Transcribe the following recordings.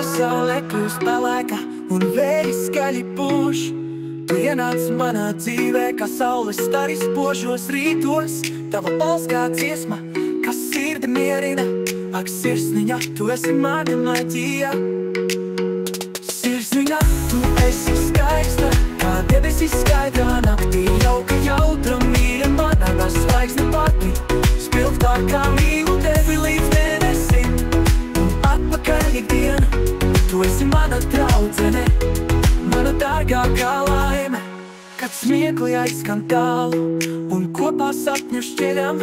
pasaulē kļūst pelēka un vēji skaļi pūš. Tu ienāc manā dzīvē, kā saules staris požos rītos. Tava balss kā dziesma, kas sirdi mierina. Ak, sirsniņa, tu esi mana maģija. Sirsniņa, tu esi skaista, kā debesis skaidrā naktī. Jauka, jautra, mīļa, mana zvaigzne pati. Spilgtā kā mīlu tevi līdz mēnesim. Un atpakaļ ikdiena, tu esi mana draudzene, mana dārgākā laime. Kad smiekli aizskan tālu un kopā sapņu šķiļam,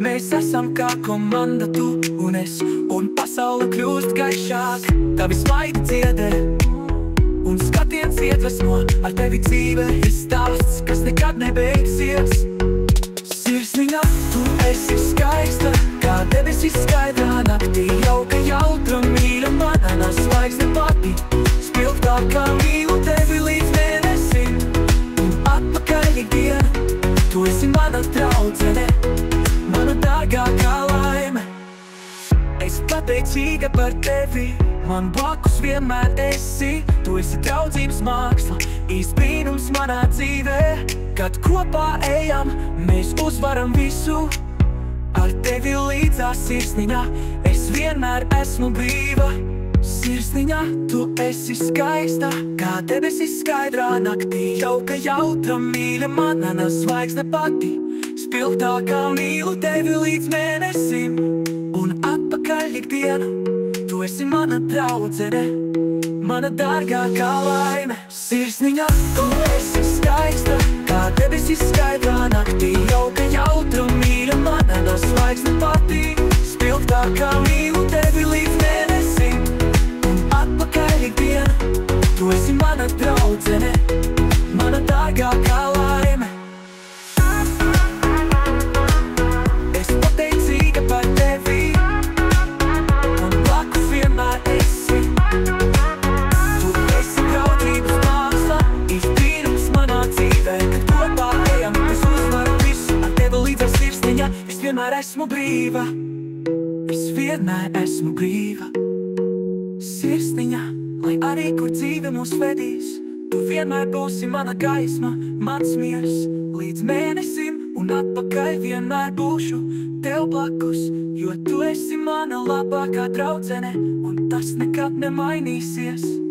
mēs esam kā komanda, tu un es, un pasaule kļūst gaišāk. Tavi smaidi dziedē un skatiens iedvesmo, ar tevi dzīve ir stāsts, kas nekad nebeigsies. Sirsniņa, tu esi skaista, kā debesis skaidrā naktī. Jauka, jautra, mīļa, mana zvaigzne pati. Spilgtā kā mīlu tevi līdz mēnesim. Un atpakaļ ikdiena, tu esi mana draudzene, mana dārgākā laime. Es pateicīga par tevi, man blakus vienmēr esi. Tu esi draudzības māksla, īsts brīnums manā dzīvē. Kad kopā ejam, mēs uzvaram visu. Ar tevi līdzās, sirsniņa, es vienmēr esmu brīva. Sirsniņa, tu esi skaista, kā debesis skaidrā naktī. Jauka, jautra, mīļa, mana zvaigzne pati. Spilgtā kā mīlu tevi līdz mēnesim. Un atpakaļ ikdiena, tu esi mana draudzene, mana dārgākā laime. Sirsniņa, tu esi skaista, kā debesis skaidrā naktī. Jauka, jautra, mīļa, mana zvaigzne pati. Spilgtā kā mīlu tevi līdz mēnesim. Un atpakaļ ikdiena, tu esi mana draudzene, mana dārgākā laime. Es pateicīga par tevi, man blakus vienmēr esi. Tu esi draudzības māksla, īsts brīnums manā dzīvē. Kad kopā ejam, mēs uzvaram visu. Ar tevi līdzās, sirsniņa, es vienmēr esmu brīva. Es vienmēr esmu brīva. Sirsniņa, lai arī kur dzīve mūs vedīs, tu vienmēr būsi mana gaisma, mans miers līdz mēnesim. Un atpakaļ vienmēr būšu tev blakus, jo tu esi mana labākā draudzene, un tas nekad nemainīsies.